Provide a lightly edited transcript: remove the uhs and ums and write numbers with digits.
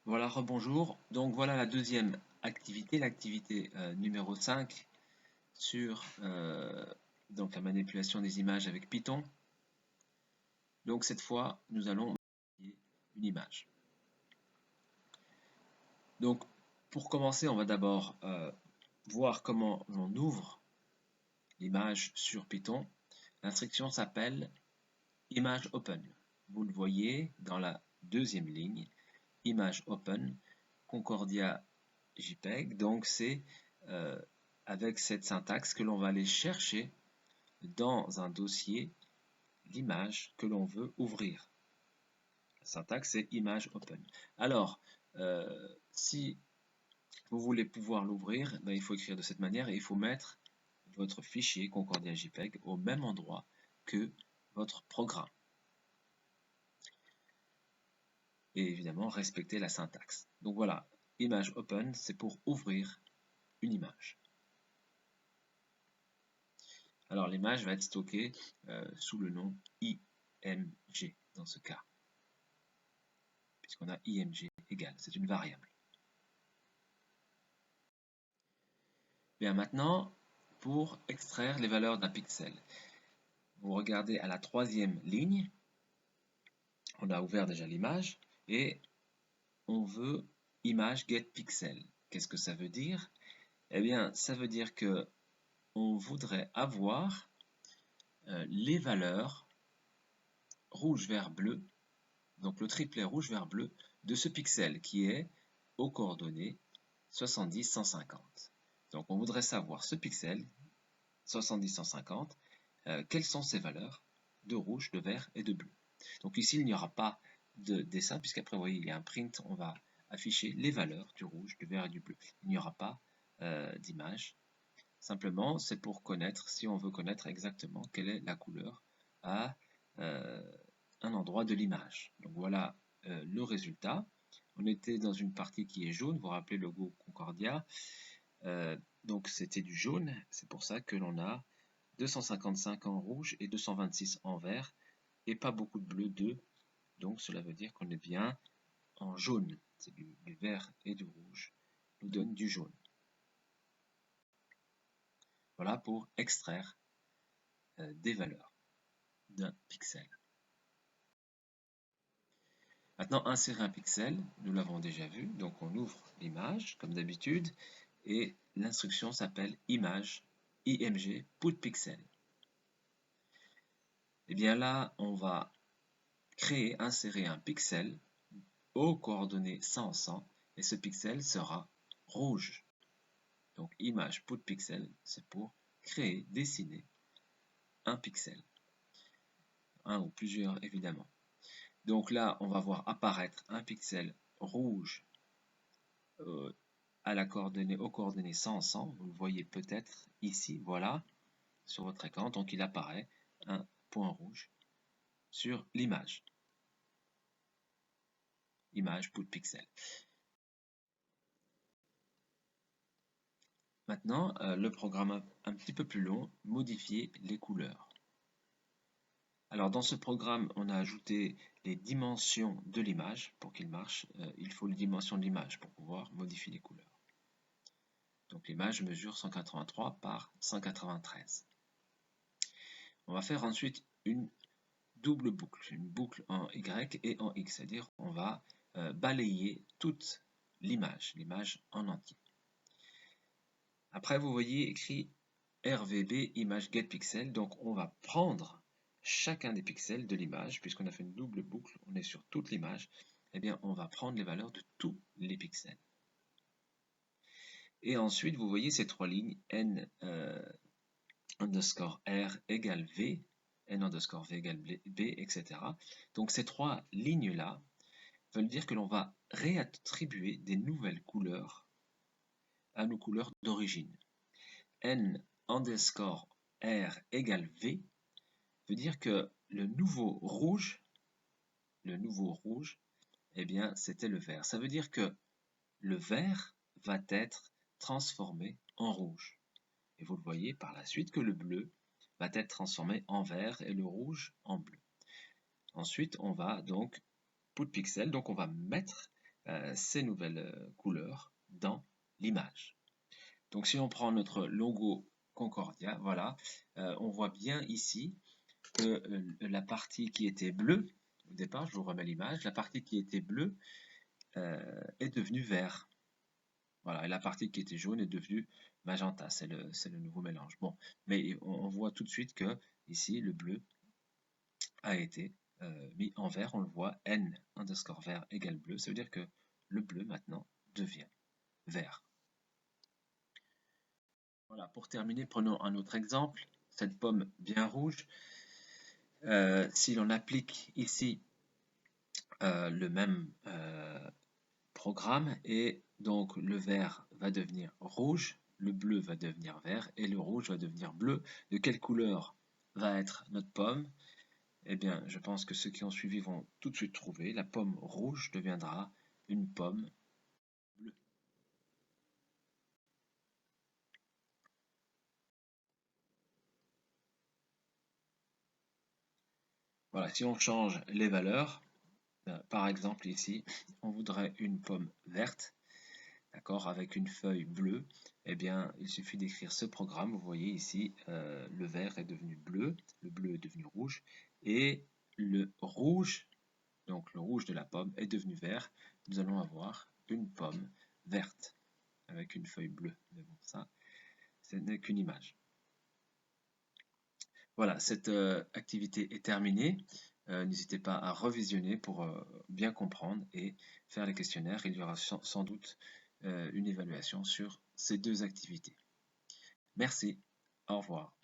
Voilà, rebonjour. Donc voilà la deuxième activité, l'activité numéro 5 sur donc la manipulation des images avec Python. Donc cette fois, nous allons modifier une image. Donc pour commencer, on va d'abord voir comment on ouvre l'image sur Python. L'instruction s'appelle Image Open. Vous le voyez dans la deuxième ligne, Image Open, Concordia JPEG. Donc c'est avec cette syntaxe que l'on va aller chercher dans un dossier l'image que l'on veut ouvrir. La syntaxe c'est image open. Alors, si vous voulez pouvoir l'ouvrir, ben, il faut écrire de cette manière et il faut mettre votre fichier Concordia JPEG au même endroit que votre programme. Et évidemment, respecter la syntaxe. Donc voilà, image open, c'est pour ouvrir une image. Alors l'image va être stockée sous le nom img dans ce cas, puisqu'on a img égale, c'est une variable. Bien maintenant, pour extraire les valeurs d'un pixel, vous regardez à la troisième ligne, on a ouvert déjà l'image, et on veut image get pixel. Qu'est-ce que ça veut dire? Eh bien, ça veut dire que on voudrait avoir les valeurs rouge, vert, bleu, donc le triplet rouge, vert, bleu de ce pixel qui est aux coordonnées 70, 150. Donc on voudrait savoir ce pixel 70, 150, quelles sont ses valeurs de rouge, de vert et de bleu. Donc ici il n'y aura pas de dessin puisqu'après vous voyez il y a un print, on va afficher les valeurs du rouge, du vert et du bleu. Il n'y aura pas d'image. Simplement c'est pour connaître, si on veut connaître exactement quelle est la couleur à un endroit de l'image. Donc voilà le résultat. On était dans une partie qui est jaune, vous vous rappelez le logo Concordia. Donc c'était du jaune, c'est pour ça que l'on a 255 en rouge et 226 en vert, et pas beaucoup de bleu 2, donc cela veut dire qu'on est bien en jaune. C'est du vert et du rouge, nous donne du jaune. Voilà pour extraire des valeurs d'un pixel. Maintenant, insérer un pixel, nous l'avons déjà vu, donc on ouvre l'image comme d'habitude, et l'instruction s'appelle image, img, put pixel. Et bien là, on va créer, insérer un pixel aux coordonnées 100, 100, et ce pixel sera rouge. Donc image put pixel, c'est pour créer, dessiner un pixel. Un ou plusieurs évidemment. Donc là, on va voir apparaître un pixel rouge à la coordonnée, aux coordonnées 100, 100. Vous le voyez peut-être ici, voilà, sur votre écran. Donc il apparaît un point rouge sur l'image. Image put pixel. Maintenant, le programme un petit peu plus long, modifier les couleurs. Alors dans ce programme, on a ajouté les dimensions de l'image. Pour qu'il marche, il faut les dimensions de l'image pour pouvoir modifier les couleurs. Donc l'image mesure 183 par 193. On va faire ensuite une double boucle, une boucle en Y et en X, c'est-à-dire on va balayer toute l'image en entier. Après, vous voyez écrit RVB image get pixel, donc on va prendre chacun des pixels de l'image, puisqu'on a fait une double boucle, on est sur toute l'image, eh bien on va prendre les valeurs de tous les pixels. Et ensuite, vous voyez ces trois lignes, n underscore r égale v, n underscore v égale b, etc. Donc ces trois lignes-là veulent dire que l'on va réattribuer des nouvelles couleurs à nos couleurs d'origine. N underscore r égale v veut dire que le nouveau rouge, eh bien, c'était le vert. Ça veut dire que le vert va être transformé en rouge. Et vous le voyez par la suite que le bleu va être transformé en vert et le rouge en bleu. Ensuite, on va donc put pixel, donc on va mettre ces nouvelles couleurs dans l'image. Donc si on prend notre logo Concordia, voilà, on voit bien ici que la partie qui était bleue, au départ, je vous remets l'image, la partie qui était bleue est devenue vert. Voilà, et la partie qui était jaune est devenue magenta, c'est le nouveau mélange. Bon, mais on voit tout de suite que ici, le bleu a été mis en vert, on le voit, n underscore vert égale bleu, ça veut dire que le bleu maintenant devient vert. Voilà, pour terminer, prenons un autre exemple, cette pomme bien rouge. Si l'on applique ici le même programme, et donc le vert va devenir rouge, le bleu va devenir vert et le rouge va devenir bleu. De quelle couleur va être notre pomme? Eh bien, je pense que ceux qui ont suivi vont tout de suite trouver. La pomme rouge deviendra une pomme bleue. Voilà, si on change les valeurs, par exemple ici, on voudrait une pomme verte, d'accord, avec une feuille bleue, eh bien, il suffit d'écrire ce programme. Vous voyez ici, le vert est devenu bleu, le bleu est devenu rouge, et le rouge, donc le rouge de la pomme, est devenu vert. Nous allons avoir une pomme verte avec une feuille bleue. Mais bon, ça, ce n'est qu'une image. Voilà, cette activité est terminée. N'hésitez pas à revisionner pour bien comprendre et faire les questionnaires. Il y aura sans doute une évaluation sur ces deux activités. Merci, au revoir.